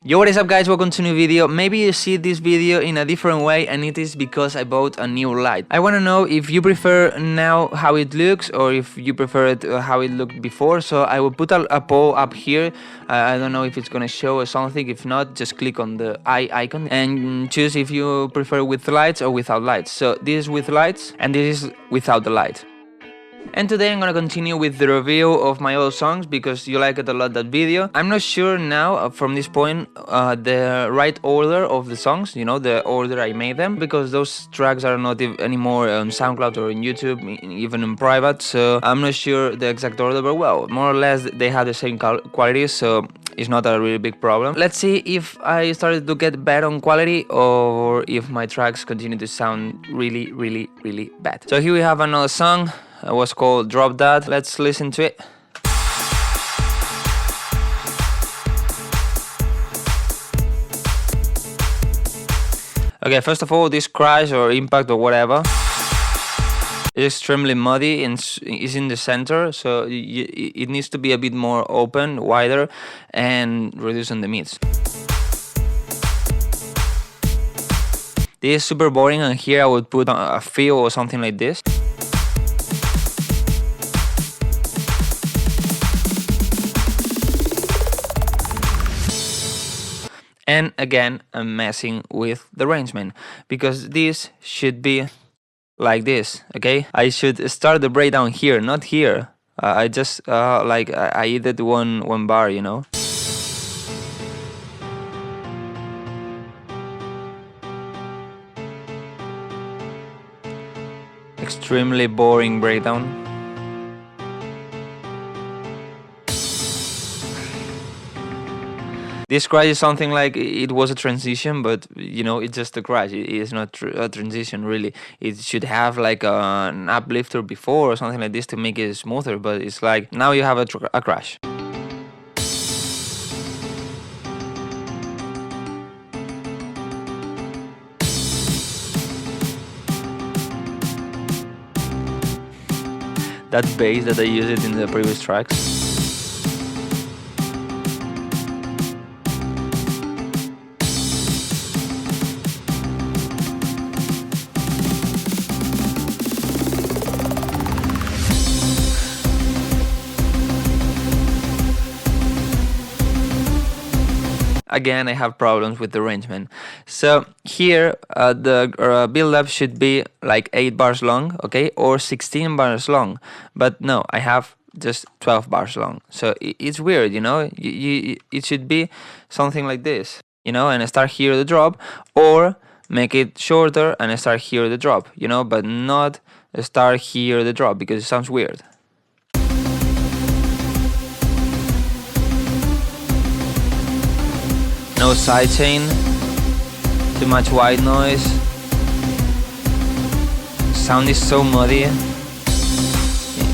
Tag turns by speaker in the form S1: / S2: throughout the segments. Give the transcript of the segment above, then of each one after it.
S1: Yo, what is up guys, welcome to a new video. Maybe you see this video in a different way and it is because I bought a new light. I want to know if you prefer now how it looks or if you prefer it how it looked before. So I will put a poll up here. I don't know if it's gonna show or something. If not, just click on the eye icon and choose if you prefer with lights or without lights. So this is with lights and this is without the light. And today I'm gonna continue with the review of my old songs because you liked it a lot, that video. I'm not sure now from this point the right order of the songs, you know, the order I made them, because those tracks are not anymore on SoundCloud or on YouTube, even in private, so I'm not sure the exact order, but well, more or less they have the same quality, so it's not a really big problem. Let's see if I started to get bad on quality or if my tracks continue to sound really bad. So here we have another song. It was called Drop That. Let's listen to it. Okay, first of all, this crash or impact or whatever is extremely muddy and is in the center, so it needs to be a bit more open, wider, and reducing the mids. This is super boring, and here I would put a fill or something like this. And again, I'm messing with the arrangement because this should be like this, okay? I should start the breakdown here, not here. I just I added one bar, you know? Extremely boring breakdown. This crash is something like it was a transition, but you know, it's just a crash. It is not a transition really. It should have like an uplifter before or something like this to make it smoother, but it's like now you have a crash. That bass that I used in the previous tracks. Again, I have problems with the arrangement. So here, the build-up should be like 8 bars long, okay, or 16 bars long. But no, I have just 12 bars long. So it's weird, you know. It should be something like this, you know, and I start here the drop, or make it shorter and I start here the drop, you know, but not start here the drop because it sounds weird. No sidechain, too much white noise, sound is so muddy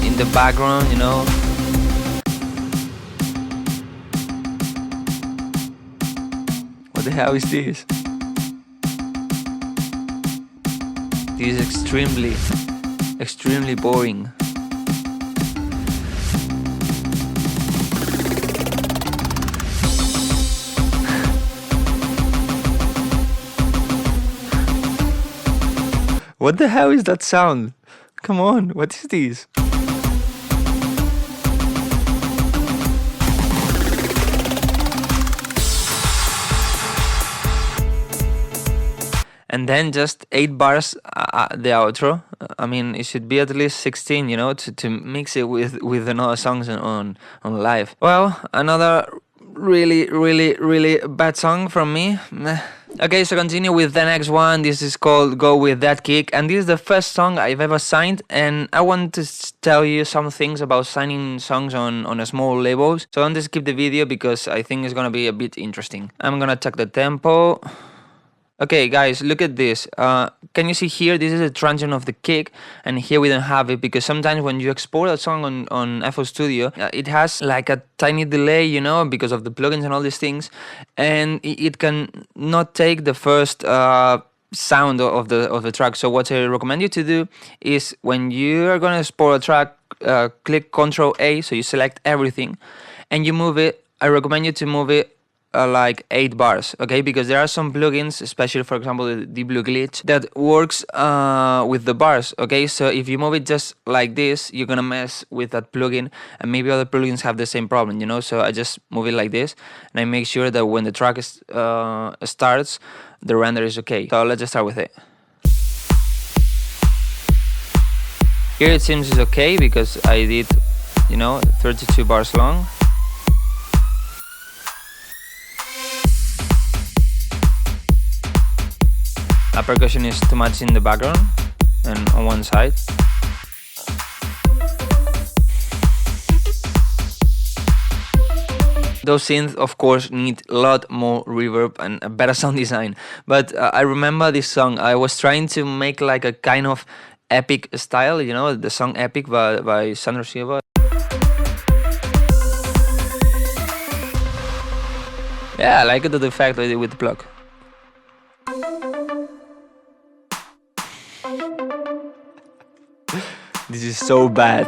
S1: in the background, you know. What the hell is this? This is extremely boring. What the hell is that sound? Come on, what is this? And then just 8 bars the outro. I mean, it should be at least 16, you know, to mix it with another songs on live. Well, another really bad song from me. Okay, so continue with the next one. This is called Go With That Kick, and this is the first song I've ever signed, and I want to tell you some things about signing songs on a small labels. So don't skip the video because I think it's gonna be a bit interesting. I'm gonna check the tempo. Okay guys, look at this. Can you see here? This is a transient of the kick, and here we don't have it because sometimes when you export a song on FL Studio, it has like a tiny delay, you know, because of the plugins and all these things, and it can not take the first sound of the track. So what I recommend you to do is when you are gonna export a track, click Ctrl A, so you select everything, and you move it. I recommend you to move it like 8 bars, okay? Because there are some plugins, especially for example the blue glitch, that works with the bars, okay? So if you move it just like this, you're gonna mess with that plugin, and maybe other plugins have the same problem, you know? So I just move it like this, and I make sure that when the track starts, the render is okay. So let's just start with it. Here it seems it's okay because I did, you know, 32 bars long. A percussion is too much in the background and on one side. Those synths, of course, need a lot more reverb and a better sound design. But I remember this song. I was trying to make like a kind of epic style, you know, the song Epic by Sandro Silva. Yeah, I like the effect I did with the plug. This is so bad.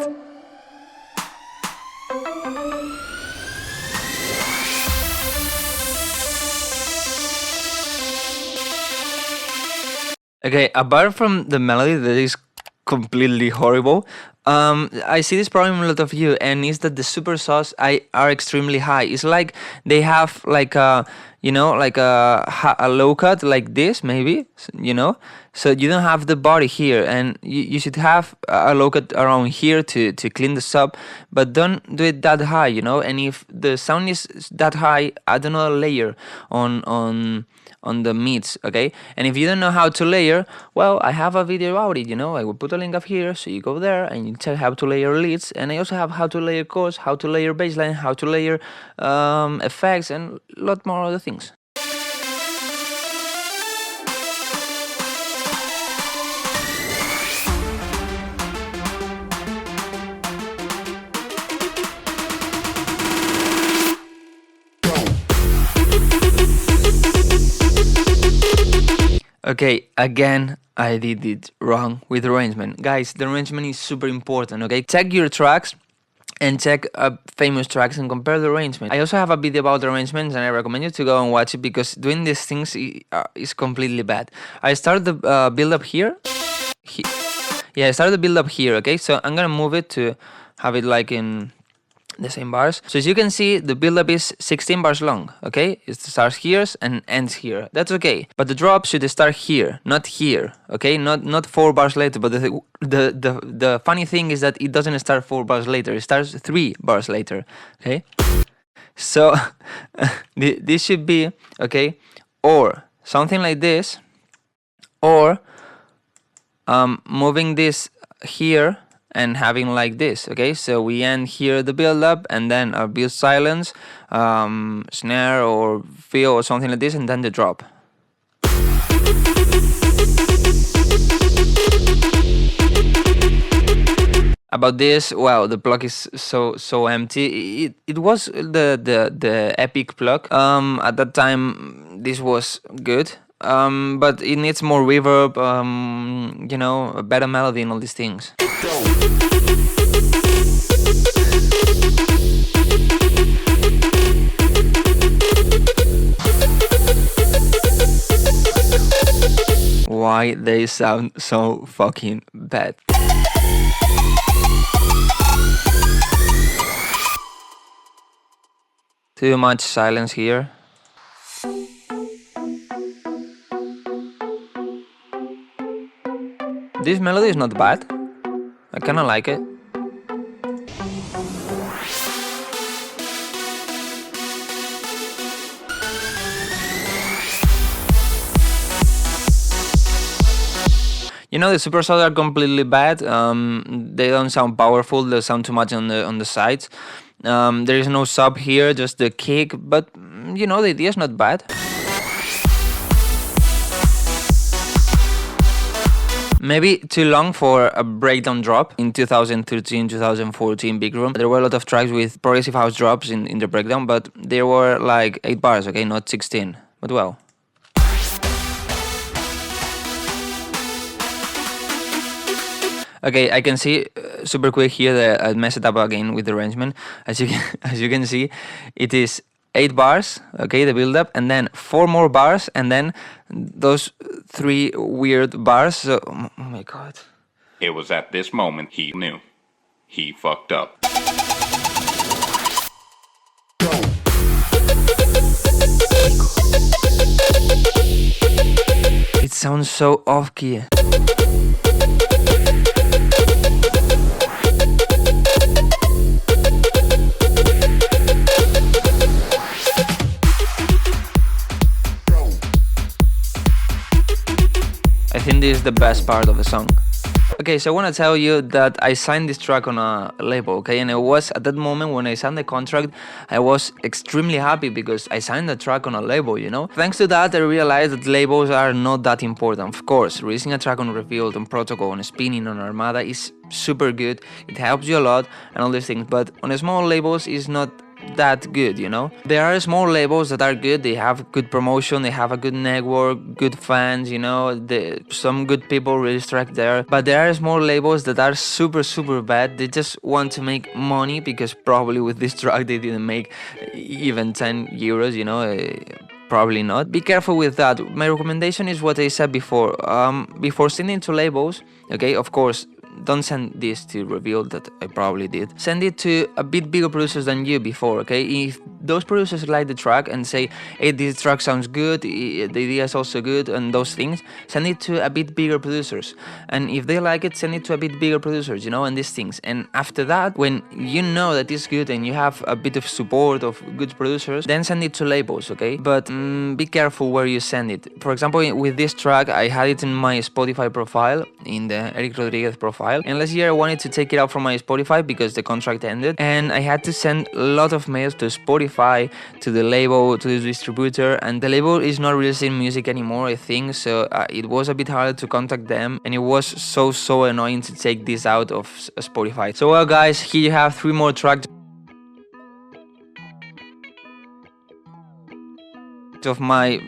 S1: Okay, apart from the melody that is completely horrible, I see this problem in a lot of you, and is that the super saws are extremely high. It's like they have like a, you know, like a low cut like this, maybe, you know, so you don't have the body here, and you should have a low cut around here to clean the sub, but don't do it that high, you know. And if the sound is that high, add another layer on the mids, okay? And if you don't know how to layer, well, I have a video about it, you know. I will put a link up here, so you go there and you check how to layer leads, and I also have how to layer chords, how to layer bassline, how to layer effects, and a lot more other things. Okay, again, I did it wrong with arrangement. Guys, the arrangement is super important, okay? Check your tracks and check famous tracks and compare the arrangement. I also have a video about arrangements, and I recommend you to go and watch it because doing these things is completely bad. I started the build up here. Yeah, I started the build up here, okay? So I'm gonna move it to have it like in the same bars. So as you can see, the build-up is 16 bars long, okay? It starts here and ends here. That's okay. But the drop should start here, not here, okay? Not 4 bars later. But the funny thing is that it doesn't start 4 bars later. It starts 3 bars later, okay? So this should be, okay, or something like this, or moving this here and having like this, okay? So we end here the build up, and then our build silence, snare or fill or something like this, and then the drop. About this, wow, the plug is so empty. It was the Epic plug. At that time, this was good. But it needs more reverb, you know, a better melody and all these things. Why they sound so fucking bad. Too much silence here. This melody is not bad. I kinda like it. You know, the super saws are completely bad. They don't sound powerful. They sound too much on the sides. There is no sub here, just the kick. But you know, the idea is not bad. Maybe too long for a breakdown drop in 2013, 2014 big room. There were a lot of tracks with progressive house drops in the breakdown, but there were like 8 bars, okay, not 16. But well. Okay, I can see super quick here that I messed it up again with the arrangement. As you can see, it is 8 bars, okay, the build up, and then 4 more bars, and then those 3 weird bars. So, oh my god.
S2: It was at this moment he knew. He fucked up.
S1: It sounds so off key. I think this is the best part of the song. Okay, so I want to tell you that I signed this track on a label, okay, and it was at that moment when I signed the contract, I was extremely happy because I signed the track on a label, you know. Thanks to that, I realized that labels are not that important. Of course, releasing a track on Revealed, on Protocol, on Spinning, on Armada is super good, it helps you a lot and all these things, but on small labels is not that good, you know. There are small labels that are good, they have good promotion, they have a good network, good fans, you know, some good people release track there, but there are small labels that are super bad. They just want to make money because probably with this track they didn't make even 10 euros, you know. Probably not. Be careful with that. My recommendation is what I said before. Before sending to labels, okay, of course, don't send this to Reveal, that I probably did. Send it to a bit bigger producers than you before, okay? If those producers like the track and say, hey, this track sounds good, the idea is also good, and those things, send it to a bit bigger producers. And if they like it, send it to a bit bigger producers, you know, and these things. And after that, when you know that it's good and you have a bit of support of good producers, then send it to labels, okay? But be careful where you send it. For example, with this track, I had it in my Spotify profile, in the Eric Rodriguez profile. And last year I wanted to take it out from my Spotify because the contract ended, and I had to send a lot of mails to Spotify, to the label, to the distributor, and the label is not releasing music anymore, I think, so it was a bit harder to contact them, and it was so annoying to take this out of Spotify. So well guys, here you have 3 more tracks of my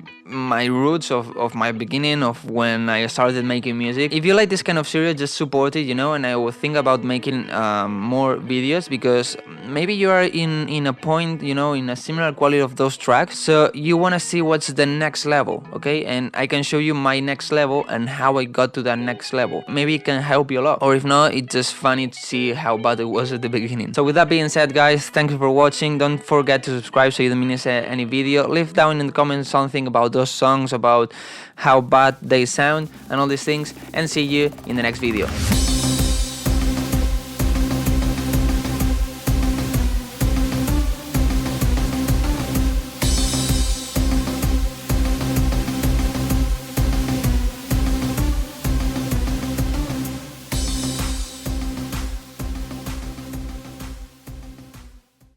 S1: roots, of my beginning, of when I started making music. If you like this kind of series, just support it, you know, and I will think about making more videos, because maybe you are in a point, you know, in a similar quality of those tracks, so you want to see what's the next level, okay, and I can show you my next level and how I got to that next level. Maybe it can help you a lot, or if not, it's just funny to see how bad it was at the beginning. So with that being said, guys, thank you for watching. Don't forget to subscribe so you don't miss any video. Leave down in the comments something about those songs, about how bad they sound and all these things, and see you in the next video.